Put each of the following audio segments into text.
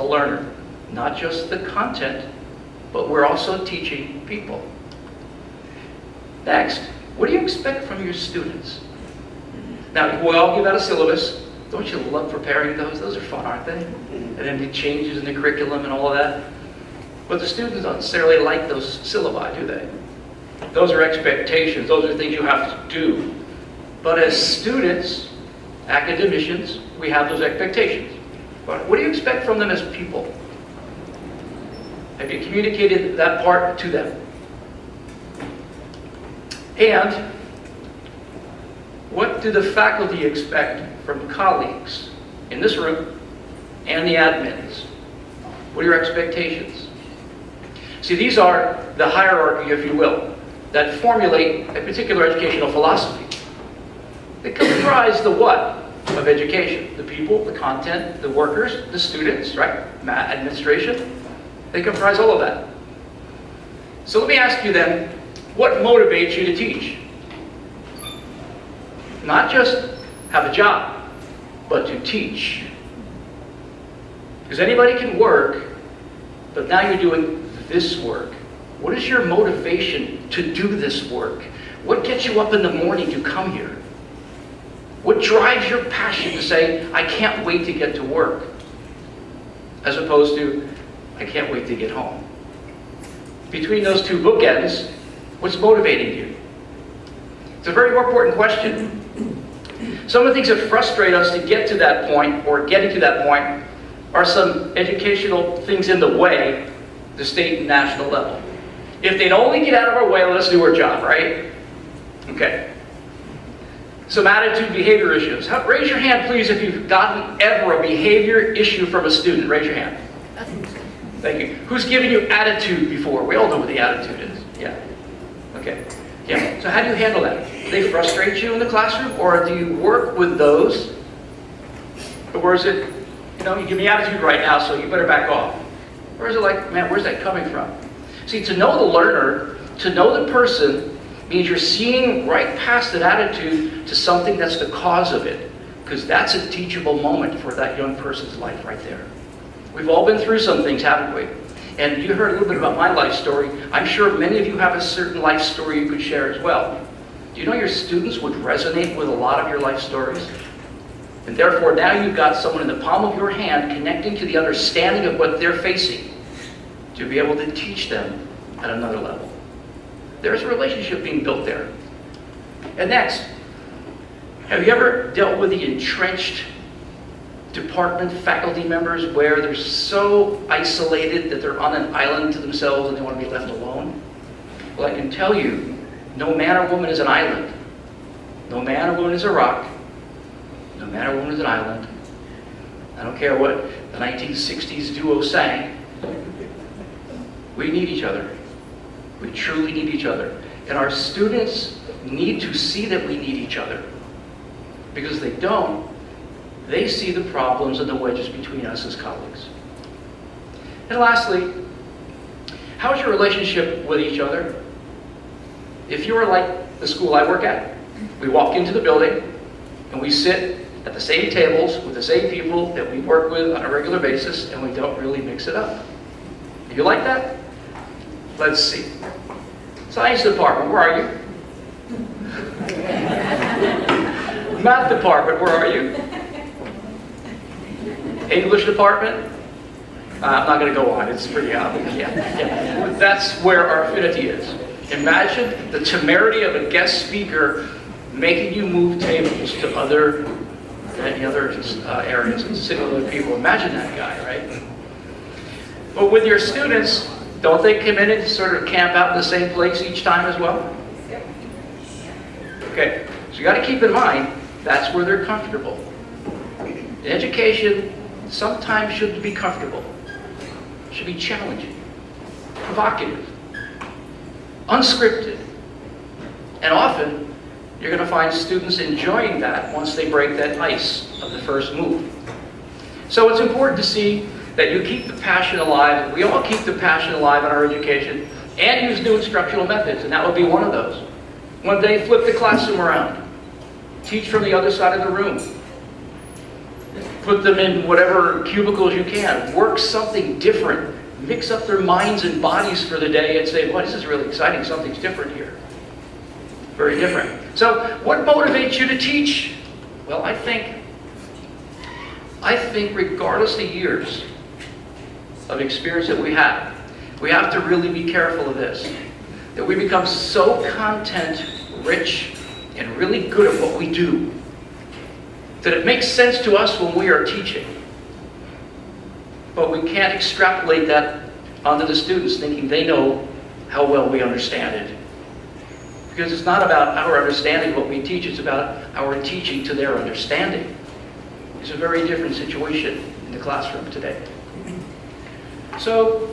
learner. Not just the content, but we're also teaching people. Next, what do you expect from your students? Now, we all give out a syllabus. Don't you love preparing those? Those are fun, aren't they? And then the changes in the curriculum and all of that. But the students don't necessarily like those syllabi, do they? Those are expectations. Those are things you have to do. But as students, academicians, we have those expectations. But what do you expect from them as people? Have you communicated that part to them? And what do the faculty expect from colleagues in this room and the admins? What are your expectations? See, these are the hierarchy, if you will, that formulate a particular educational philosophy. They comprise the what of education? The people, the content, the workers, the students, right? Administration. They comprise all of that. So let me ask you then, what motivates you to teach? Not just have a job, but to teach. Because anybody can work, but now you're doing this work. What is your motivation to do this work? What gets you up in the morning to come here? What drives your passion to say, I can't wait to get to work? As opposed to, I can't wait to get home. Between those two bookends, what's motivating you? It's a very important question. Some of the things that frustrate us to get to that point, or getting to that point, are some educational things in the way, the state and national level. If they'd only get out of our way, let us do our job, right? Okay. Some attitude behavior issues. Raise your hand, please, if you've gotten ever a behavior issue from a student. Raise your hand. Thank you. Who's given you attitude before? We all know what the attitude is. Yeah. Okay. Yeah. So how do you handle that? Do they frustrate you in the classroom, or do you work with those? Or is it, you give me attitude right now, so you better back off? Or is it like, man, where's that coming from? See, to know the learner, to know the person, means you're seeing right past that attitude to something that's the cause of it. Because that's a teachable moment for that young person's life right there. We've all been through some things, haven't we? And you heard a little bit about my life story. I'm sure many of you have a certain life story you could share as well. Do you know your students would resonate with a lot of your life stories? And therefore, now you've got someone in the palm of your hand connecting to the understanding of what they're facing to be able to teach them at another level. There's a relationship being built there. And next, have you ever dealt with the entrenched department faculty members where they're so isolated that they're on an island to themselves and they want to be left alone? Well, I can tell you, no man or woman is an island. No man or woman is a rock. No man or woman is an island. I don't care what the 1960s duo sang. We need each other. We truly need each other. And our students need to see that we need each other. Because if they don't, they see the problems and the wedges between us as colleagues. And lastly, how's your relationship with each other? If you are like the school I work at, we walk into the building and we sit at the same tables with the same people that we work with on a regular basis, and we don't really mix it up. Do you like that? Let's see. Science department, where are you? Math department, where are you? English department? I'm not going to go on, it's pretty obvious. Yeah. That's where our affinity is. Imagine the temerity of a guest speaker making you move tables to any other areas and sit with other people. Imagine that guy, right? But with your students, don't they come in and sort of camp out in the same place each time as well? Okay, so you got to keep in mind, that's where they're comfortable. Education sometimes shouldn't be comfortable. It should be challenging, provocative, unscripted. And often, you're going to find students enjoying that once they break that ice of the first move. So it's important to see that you keep the passion alive. We all keep the passion alive in our education and use new instructional methods, and that would be one of those. One day, flip the classroom around. Teach from the other side of the room. Put them in whatever cubicles you can. Work something different. Mix up their minds and bodies for the day and say, well, this is really exciting. Something's different here. Very different. So what motivates you to teach? Well, I think regardless of the years of experience that we have to really be careful of this. That we become so content rich and really good at what we do that it makes sense to us when we are teaching. But we can't extrapolate that onto the students thinking they know how well we understand it. Because it's not about our understanding what we teach, it's about our teaching to their understanding. It's a very different situation in the classroom today. So,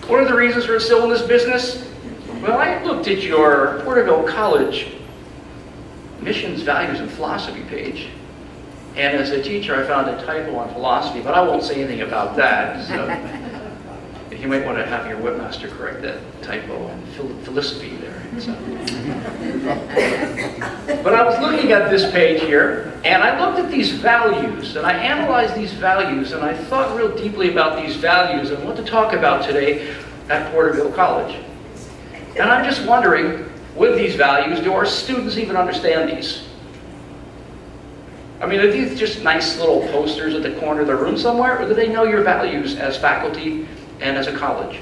what are the reasons we're still in this business? Well, I looked at your Porterville College missions, values, and philosophy page. And as a teacher, I found a typo on philosophy, but I won't say anything about that. So you might want to have your webmaster correct that typo on philosophy there. So. But I was looking at this page here, and I looked at these values, and I analyzed these values, and I thought real deeply about these values and what to talk about today at Porterville College. And I'm just wondering, with these values, do our students even understand these? I mean, are these just nice little posters at the corner of the room somewhere, or do they know your values as faculty and as a college?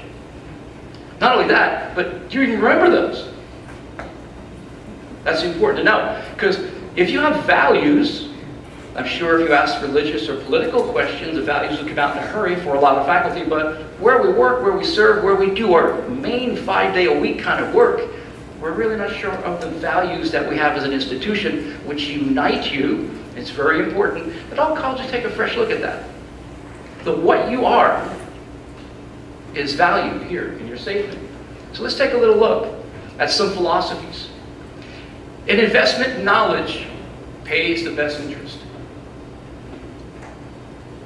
Not only that, but do you even remember those? That's important to know, because if you have values, I'm sure if you ask religious or political questions, the values will come out in a hurry for a lot of faculty, but where we work, where we serve, where we do our main 5-day-a-week kind of work, we're really not sure of the values that we have as an institution, which unite you. It's very important that all colleges take a fresh look at that. The what you are is valued here in your statement. So let's take a little look at some philosophies. An investment in knowledge pays the best interest.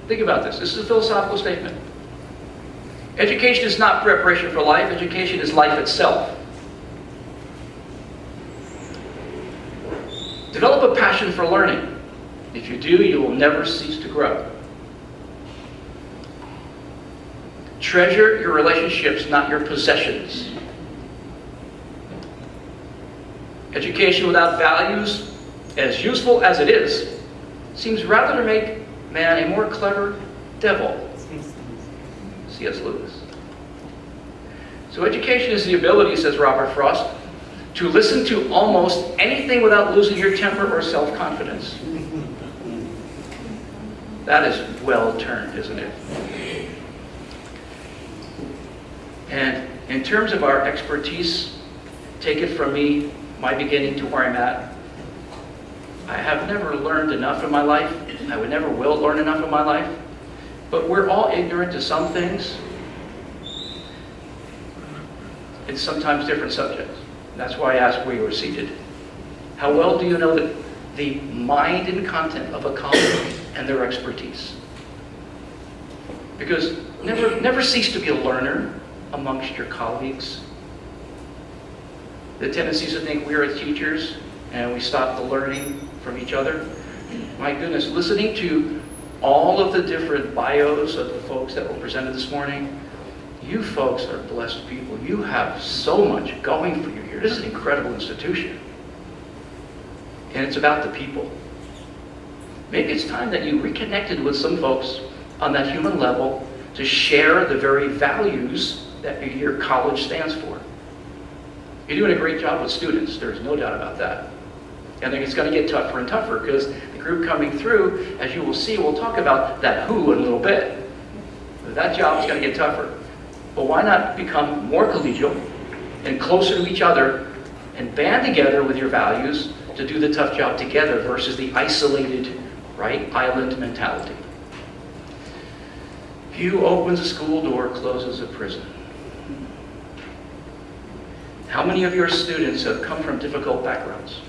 Think about this. This is a philosophical statement. Education is not preparation for life. Education is life itself. Develop a passion for learning. If you do, you will never cease to grow. Treasure your relationships, not your possessions. Education without values, as useful as it is, seems rather to make man a more clever devil. C.S. Lewis. So education is the ability, says Robert Frost, to listen to almost anything without losing your temper or self-confidence. That is well turned, isn't it? And in terms of our expertise, take it from me, my beginning to where I'm at. I have never learned enough in my life. I would never will learn enough in my life. But we're all ignorant to some things. It's sometimes different subjects. That's why I asked where you were seated. How well do you know the mind and content of a college and their expertise? Because never cease to be a learner amongst your colleagues. The tendencies to think we're as teachers and we stop the learning from each other. My goodness, listening to all of the different bios of the folks that were presented this morning, you folks are blessed people. You have so much going for you here. This is an incredible institution. And it's about the people. Maybe it's time that you reconnected with some folks on that human level to share the very values that your college stands for. You're doing a great job with students. There's no doubt about that. And then it's going to get tougher and tougher because the group coming through, as you will see, we'll talk about that who in a little bit. That job is going to get tougher. But why not become more collegial and closer to each other and band together with your values to do the tough job together versus the isolated, right, island mentality. Few opens a school door, closes a prison. How many of your students have come from difficult backgrounds?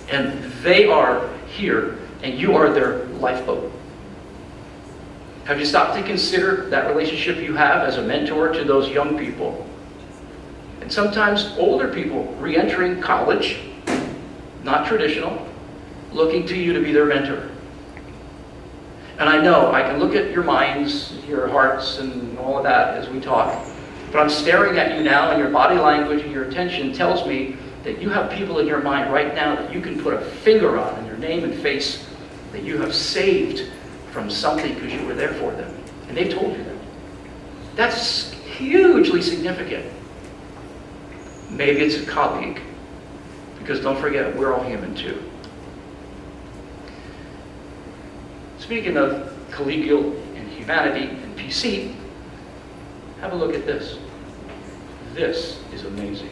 And they are here, and you are their lifeboat. Have you stopped to consider that relationship you have as a mentor to those young people? And sometimes older people re-entering college, not traditional, looking to you to be their mentor. And I know, I can look at your minds, your hearts, and all of that as we talk. But I'm staring at you now, and your body language and your attention tells me that you have people in your mind right now that you can put a finger on in their name and face that you have saved from something because you were there for them. And they've told you that. That's hugely significant. Maybe it's a colleague, because don't forget, we're all human too. Speaking of collegial and humanity and PC, have a look at this. This is amazing.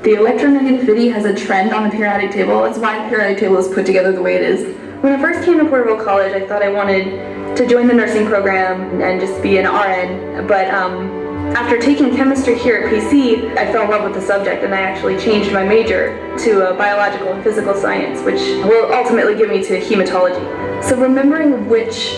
The electronegativity has a trend on the periodic table. That's why the periodic table is put together the way it is. When I first came to Porterville College, I thought I wanted to join the nursing program and just be an RN, but after taking chemistry here at PC, I fell in love with the subject, and I actually changed my major to biological and physical science, which will ultimately get me to hematology. So remembering which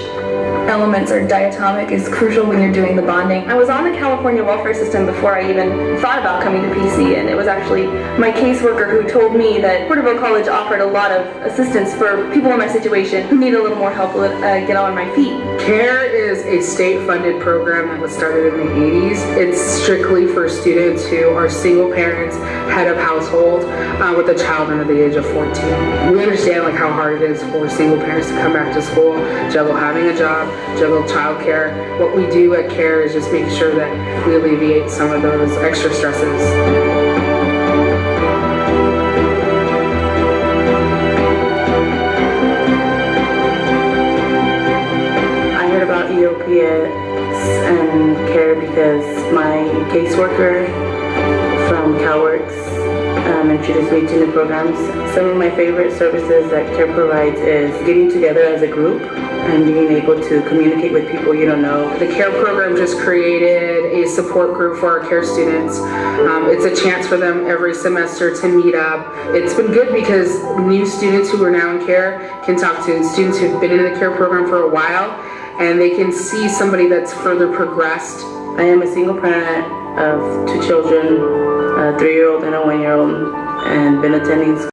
elements are diatomic is crucial when you're doing the bonding. I was on the California welfare system before I even thought about coming to PC, and it was actually my caseworker who told me that Porterville College offered a lot of assistance for people in my situation who need a little more help to get on my feet. CARE is a state-funded program that was started in the 80s. It's strictly for students who are single parents, head of household, with a child under the age of 14. We understand how hard it is for single parents to come back to school, juggle having a job, juggle childcare. What we do at CARE is just make sure that we alleviate some of those extra stresses. About EOPS and CARE because my caseworker from CalWorks introduced me to new programs. Some of my favorite services that CARE provides is getting together as a group and being able to communicate with people you don't know. The CARE program just created a support group for our CARE students. It's a chance for them every semester to meet up. It's been good because new students who are now in CARE can talk to students who've been in the CARE program for a while, and they can see somebody that's further progressed. I am a single parent of 2 children, a 3-year-old and a 1-year-old, and been attending school